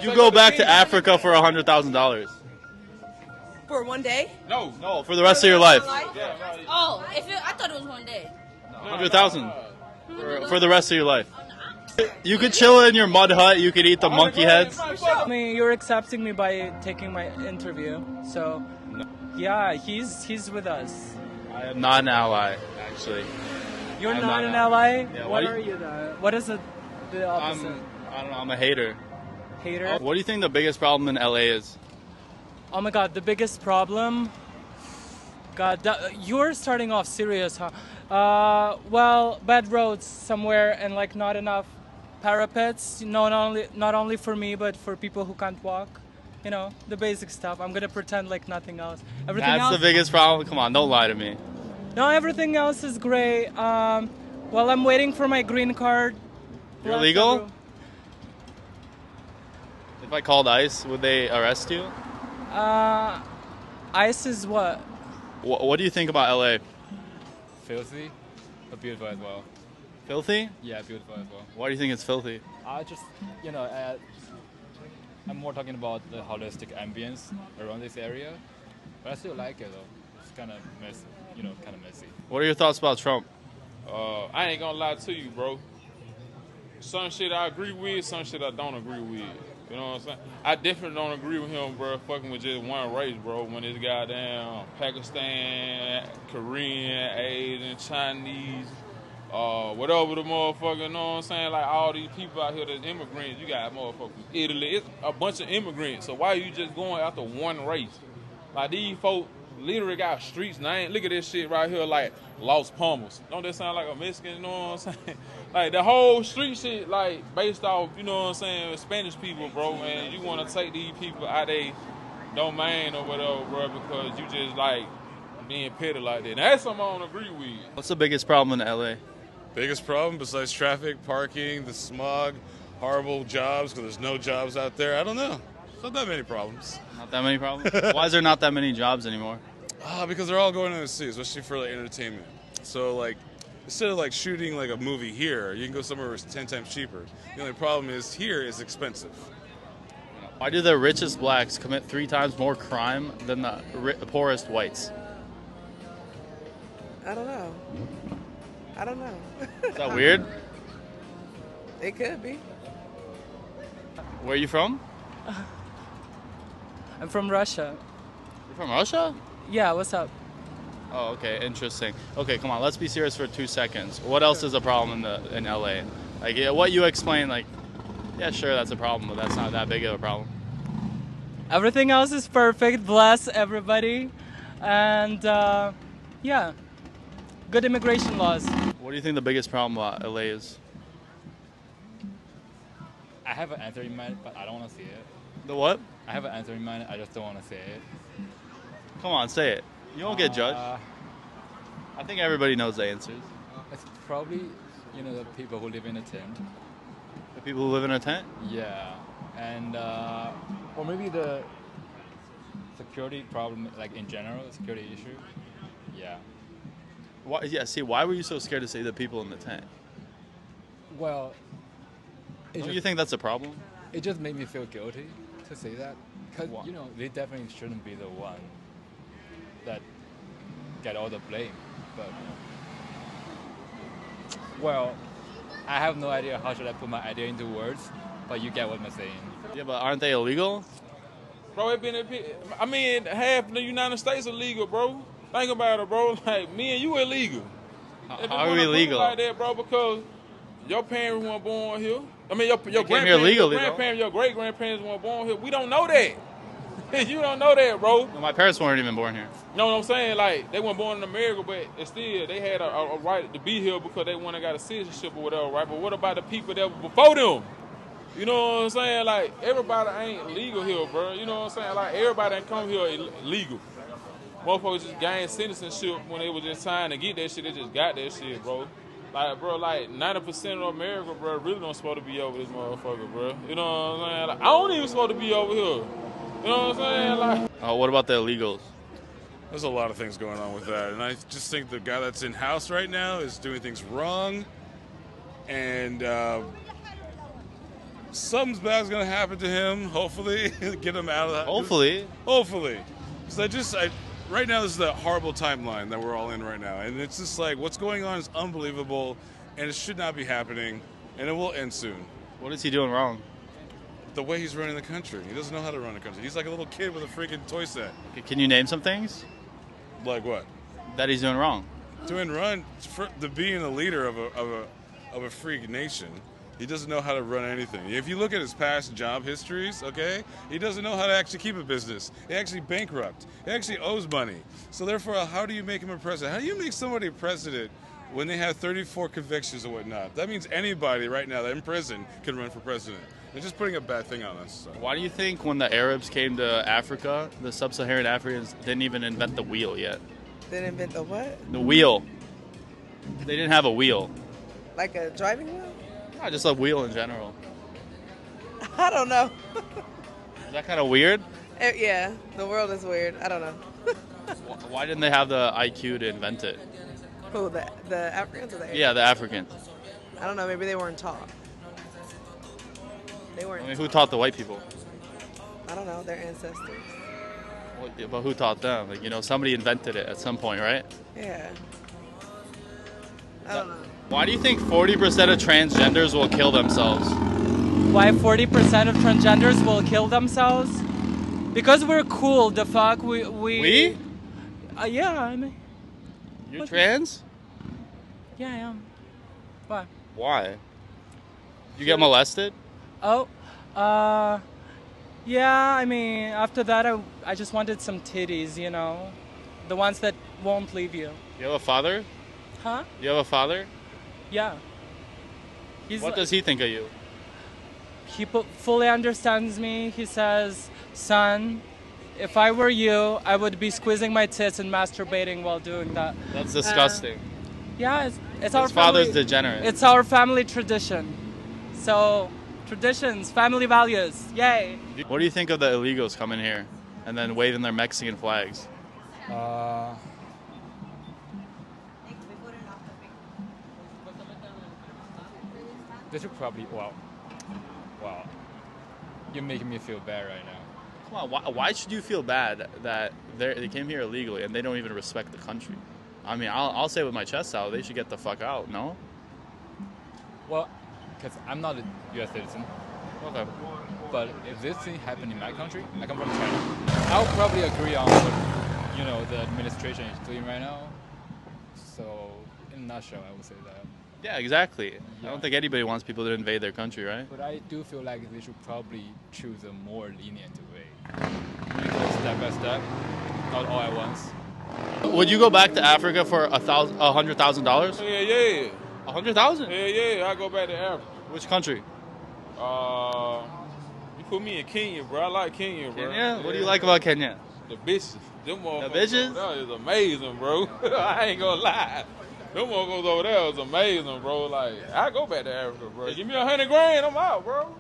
You go back to Africa for $100,000. For one day? No, for the rest of your life. Oh, I thought it was one day. 100,000 for the rest of your life. You could chill in your mud hut. You could eat the monkey heads. I mean, you're accepting me by taking my interview, so yeah, he's with us. I am not an ally, actually. You're I'm not not an an ally? Yeah, what are you then? What is the opposite? I don't know. I'm a hater. Hater? What do you think the biggest problem in LA is? Oh my god, the biggest problem? God, you're starting off serious, huh? Well, bad roads somewhere and like not enough parapets. Not only for me, but for people who can't walk. You know, the basic stuff. I'm gonna pretend like nothing else. Everything That's else, the biggest problem? Come on, don't lie to me. No, everything else is great. Well, I'm waiting for my green card. You're legal? If I called ICE, would they arrest you? ICE is what? What do you think about LA? Filthy, but beautiful as well. Filthy? Yeah, beautiful as well. Why do you think it's filthy? I just, I'm more talking about the holistic ambience around this area, but I still like it though. It's kind of messy, kind of messy. What are your thoughts about Trump? I ain't gonna lie to you, bro. Some shit I agree with, some shit I don't agree with. You know what I'm saying? I definitely don't agree with him, bro, fucking with just one race, bro. When it's goddamn Pakistan, Korean, Asian, Chinese, whatever the motherfucker, you know what I'm saying? Like all these people out here that's immigrants, you got motherfuckers from Italy. It's a bunch of immigrants. So why are you just going after one race? Like these folks literally got streets named. Look at this shit right here, like Los Palmas. Don't that sound like a Mexican? You know what I'm saying? Like the whole street shit, like based off, you know what I'm saying, Spanish people, bro. And you want to take these people out they domain or whatever, bro, because you just like being petty like that. Now, that's something I don't agree with. What's the biggest problem in LA? Biggest problem besides traffic, parking, the smog, horrible jobs because there's no jobs out there? I don't know. It's not that many problems. Not that many problems? Why is there not that many jobs anymore? Because they're all going overseas, especially for like entertainment. So like instead of like shooting like a movie here, you can go somewhere where it's 10 times cheaper. The only problem is here is expensive. Why do the richest blacks commit 3 times more crime than the poorest whites? I don't know. Is that weird? It could be. Where are you from? I'm from Russia. You're from Russia? Yeah, what's up? Oh, okay, interesting. Okay, come on, let's be serious for 2 seconds. What else is a problem in LA? Like, yeah, what you explain, like, yeah, sure, that's a problem, but that's not that big of a problem. Everything else is perfect. Bless everybody. And yeah, good immigration laws. What do you think the biggest problem about LA is? I have an answer in mind, but I don't want to say it. The what? I have an answer in mind, I just don't want to say it. Come on, say it. You won't get judged. I think everybody knows the answers. It's probably, the people who live in a tent. The people who live in a tent? Yeah, and or maybe the security problem, like in general, security issue. Yeah. Why, yeah, see, why were you so scared to say the people in the tent? Well, Don't you think that's a problem? It just made me feel guilty to say that, because Why? they definitely shouldn't be the one that get all the blame. But well, I have no idea how should I put my idea into words, but you get what I'm saying. Yeah, but aren't they illegal? Bro, half the United States illegal, bro. Think about it, bro. Like, me and you illegal. How are we illegal? Like that, bro, because your parents weren't born here. I mean, your came here grandparents, legally, your great-grandparents weren't born here. We don't know that. You don't know that, bro. Well, my parents weren't even born here. You know what I'm saying? Like, they weren't born in America, but they had a right to be here because they went and got a citizenship or whatever, right? But what about the people that were before them? You know what I'm saying? Like, everybody ain't legal here, bro. You know what I'm saying? Like, everybody ain't come here illegal. Motherfuckers just gained citizenship when they was just trying to get that shit. They just got that shit, bro. Like, bro, like 90% of America, bro, really don't supposed to be over this motherfucker, bro. You know what I'm saying? Like, I don't even supposed to be over here. You know what I'm saying? Like, What about the illegals? There's a lot of things going on with that, and I just think the guy that's in house right now is doing things wrong, and something's bad's gonna happen to him. Hopefully, get him out of that. Hopefully. So right now, this is the horrible timeline that we're all in right now, and it's just like what's going on is unbelievable, and it should not be happening, and it will end soon. What is he doing wrong? The way he's running the country, he doesn't know how to run a country. He's like a little kid with a freaking toy set. Can you name some things Like what? that he's doing wrong? To being a leader of a freak nation. He doesn't know how to run anything. If you look at his past job histories, okay, he doesn't know how to actually keep a business. He actually bankrupt. He actually owes money. So therefore, how do you make him a president? How do you make somebody president when they have 34 convictions and whatnot? That means anybody right now that in prison can run for president. They're just putting a bad thing on us. So. Why do you think when the Arabs came to Africa, the sub-Saharan Africans didn't even invent the wheel yet? Didn't invent the what? The wheel. They didn't have a wheel. Like a driving wheel? Not just a wheel in general. I don't know. Is that kind of weird? Yeah, the world is weird. I don't know. Why didn't they have the IQ to invent it? Who, the Africans or the Arabs? Yeah, the Africans. I don't know. Maybe they weren't taught. They I weren't. mean, who taught the white people? I don't know. Their ancestors. Well, yeah, but who taught them? Like, somebody invented it at some point, right? Yeah. I don't know. Why do you think 40% of transgenders will kill themselves? Why 40% of transgenders will kill themselves? Because we're cool. The fuck We? Yeah, I mean. You're trans? Yeah, I am. Why? Why? You get molested? Oh, yeah, I mean, after that, I just wanted some titties, the ones that won't leave you. You have a father? Huh? You have a father? Yeah. What does he think of you? He fully understands me. He says, son, if I were you, I would be squeezing my tits and masturbating while doing that. That's disgusting. Yeah, it's our His father's family. degenerate. It's our family tradition. So, traditions, family values, yay. What do you think of the illegals coming here and then waving their Mexican flags? They should probably, wow, you're making me feel bad right now. Come on, why should you feel bad that they came here illegally and they don't even respect the country? I mean, I'll say with my chest out, they should get the fuck out, no? Well, because I'm not a U.S. citizen, Okay. but if this thing happened in my country, I come from China, I'll probably agree on what, the administration is doing right now. So, in a nutshell, I would say that. Yeah, exactly. Yeah. I don't think anybody wants people to invade their country, right? But I do feel like they should probably choose a more lenient way. Maybe go step by step, not all at once. Would you go back to Africa for $100,000? Yeah. $100,000? Yeah. I go back to Africa. Which country? You put me in Kenya, bro. I like Kenya, bro. Kenya? What do you like about Kenya? The bitches. Them motherfuckers bitches? over there is amazing, bro. I ain't gonna lie. Them motherfuckers over there is amazing, bro. Like, I go back to Africa, bro. Give me $100 grand, I'm out, bro. All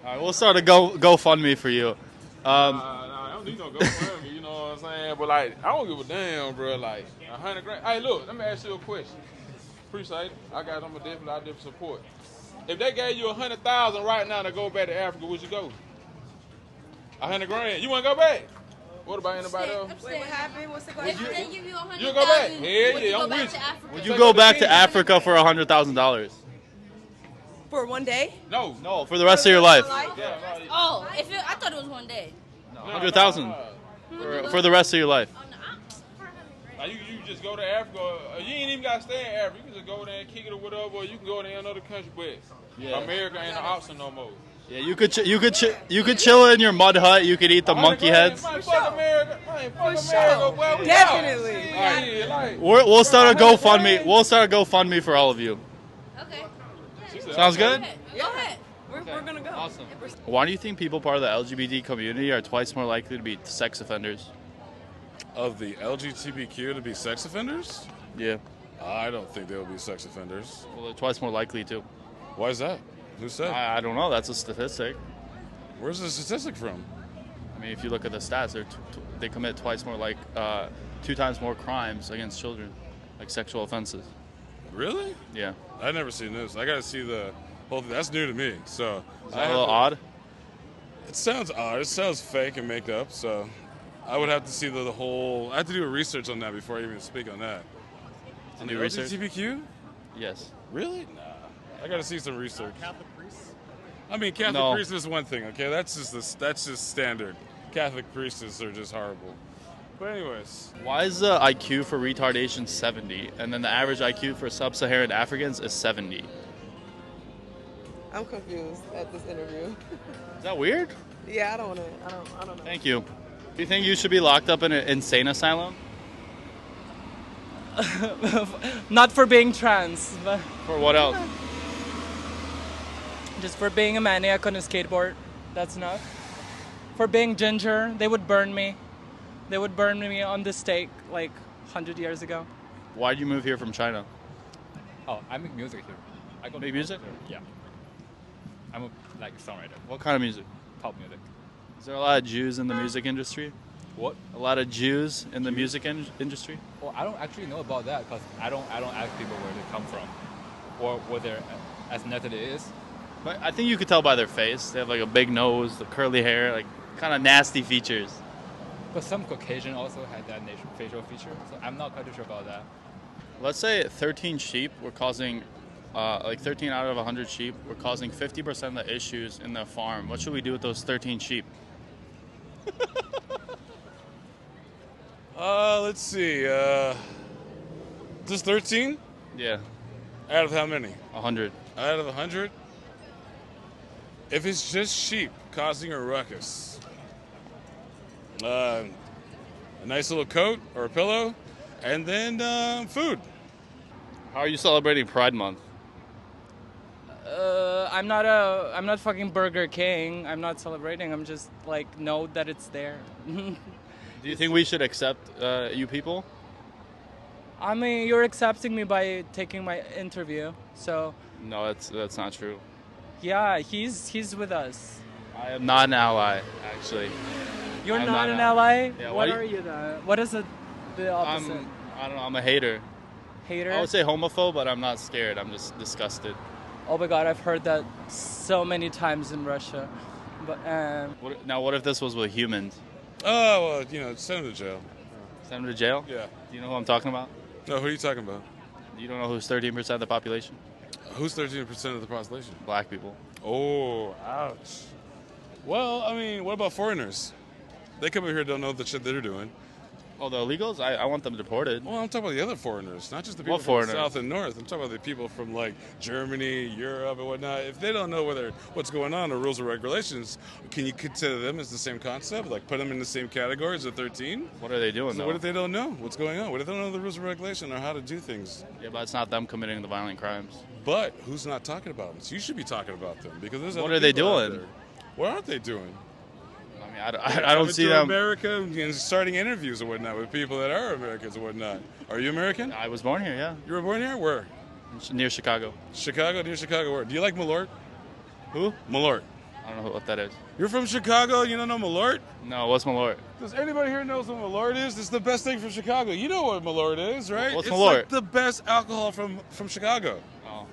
right, we'll start a GoFundMe for you. I don't need no GoFundMe, you know what I'm saying? But, like, I don't give a damn, bro. Like, $100 grand. Hey, look, let me ask you a question. Appreciate it. I definitely support. If they gave you $100,000 right now to go back to Africa, would you go? $100 grand. You want to go back? What about anybody else? Wait, what happened? What's the If question? they give you $100,000, You go back? Hell would yeah, you go I'm back with to you. Africa? Would you go back to Africa for $100,000? For one day? No. No, for the rest of your life. Yeah, Oh, I thought it was one day. 100,000 for the rest of your life. Oh, no, Like you just go to Africa. You ain't even got to stay in Africa. You can just go there and kick it or whatever, or you can go to another country. But America ain't an option no more. Yeah, you could chill in your mud hut. You could eat the monkey heads. Man, fuck America. Man, fuck For America. sure. Well, we Definitely. out. Yeah, like, We'll start a GoFundMe. We'll start a GoFundMe for all of you. okay. Sounds good? Go ahead. We're gonna go. Awesome. Why do you think people part of the LGBT community are twice more likely to be sex offenders? Of the LGBTQ to be sex offenders? Yeah. I don't think they'll be sex offenders. Well, they're twice more likely to. Why is that? Who said? I don't know. That's a statistic. Where's the statistic from? I mean, if you look at the stats, they commit twice more, 2 times more crimes against children, like sexual offenses. Really? Yeah. I've never seen this. I gotta see the That's new to me. So Is that a little odd? It sounds odd. It sounds fake and make up. So I would have to see the whole. I have to do a research on that before I even speak on that. On the Do research? LGBTQ? Yes. Really? Nah. I got to see some research. Catholic priests? I mean, Catholic No. priest is one thing. Okay, that's just standard. Catholic priests are just horrible. But anyways, Why is the IQ for retardation 70, and then the average IQ for sub-Saharan Africans is 70? I'm confused at this interview. Is that weird? Yeah, I don't know. Thank you. Do you think you should be locked up in an insane asylum? Not for being trans, but For what else? just for being a maniac on a skateboard. That's enough. For being ginger, they would burn me. They would burn me on the stake like 100 years ago. Why did you move here from China? Oh, I make music here. I go Make music? Yeah. I'm a songwriter. What kind of music? Pop music. Is there a lot of Jews in the music industry? What? A lot of Jews in the music industry? Well, I don't actually know about that because I don't ask people where they come from or what their ethnicity is. But I think you could tell by their face. They have like a big nose, the curly hair, like kind of nasty features. But some Caucasian also had that facial feature, so I'm not quite sure about that. Let's say 13 sheep were causing, 13 out of 100 sheep were causing 50% of the issues in the farm. What should we do with those 13 sheep? let's see. Just 13 Yeah, out of how many? 100. Out of 100? If it's just sheep causing a ruckus, a nice little coat or a pillow, and then food. How are you celebrating Pride Month? I'm not fucking Burger King. I'm not celebrating. I'm just like know that it's there. Do you think we should accept you people? I mean, you're accepting me by taking my interview. So, No, that's not true. yeah, he's with us. I am not an ally, actually. You're I'm not not an a- ally? Yeah, what why- are you then? What is the opposite? I don't know. I'm a hater. Hater? I would say homophobe, but I'm not scared. I'm just disgusted. Oh my god, I've heard that so many times in Russia. But What if this was with humans? Oh, well, send them to jail. Send them to jail? Yeah. Do you know who I'm talking about? No, who are you talking about? You don't know who's 13% of the population? Who's 13% of the population? Black people. Oh, ouch. Well, I mean, what about foreigners? They come over here, don't know the shit they're doing. Oh, the illegals? I want them deported. Well, I'm talking about the other foreigners, not just the people What from the foreigners? south and north. I'm talking about the people from like Germany, Europe, and whatnot. If they don't know what's going on or rules or regulations, can you consider them as the same concept? Like put them in the same category as a 13? What are they doing, So though? what if they don't know what's going on? What if they don't know the rules and regulation or how to do things? Yeah, but it's not them committing the violent crimes. But who's not talking about them? So you should be talking about them because there's What other are they people out doing? there. What aren't they doing? I mean, I don't see to them. America and starting interviews and whatnot with people that are Americans and whatnot. Are you American? I was born here, yeah. You were born here? Where? Near Chicago. Chicago? Near Chicago where? Do you like Malort? Who? Malort. I don't know what that is. You're from Chicago? You don't know Malort? No, what's Malort? Does anybody here knows what Malort is? It's the best thing from Chicago. You know what Malort is, right? What's it's Malort? like the best alcohol from Chicago. Oh,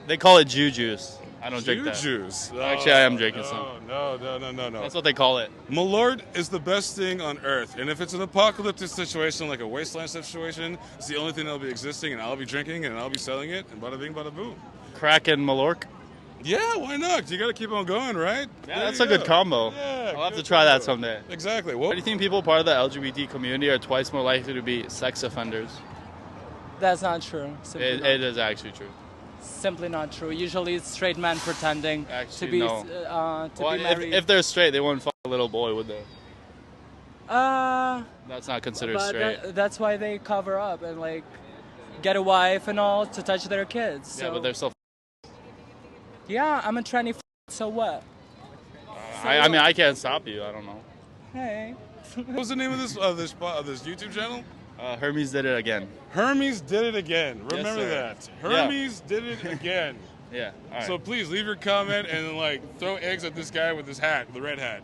they call it Jew juice. I don't drink that. Juice. Actually, I am drinking some. No. That's what they call it. Malort is the best thing on earth. And if it's an apocalyptic situation, like a wasteland situation, it's the only thing that'll be existing, and I'll be drinking, and I'll be selling it, and bada bing, bada boom. Crack and Malork. Yeah, why not? You got to keep on going, right? Yeah, There that's you a good go. combo. Yeah, I'll have to good try that combo. someday. Exactly. Why Well, do you think people part of the LGBT community are twice more likely to be sex offenders? that's not true. Simply, not. It is actually true. Simply not true. Usually it's straight men pretending Actually, to be no. to Well, be married. if they're straight, they wouldn't fuck a little boy, would they? That's not considered but straight. that's why they cover up and like get a wife and all to touch their kids. Yeah, So, but they're still. yeah, I'm a tranny. So what? I mean, I can't stop you. I don't know. Hey. what's the name of this YouTube channel? Hermes did it again. Hermes did it again. Yes, Remember sir. that. Hermes did it again. Yeah. All right. So please leave your comment and then like throw eggs at this guy with his hat, the red hat.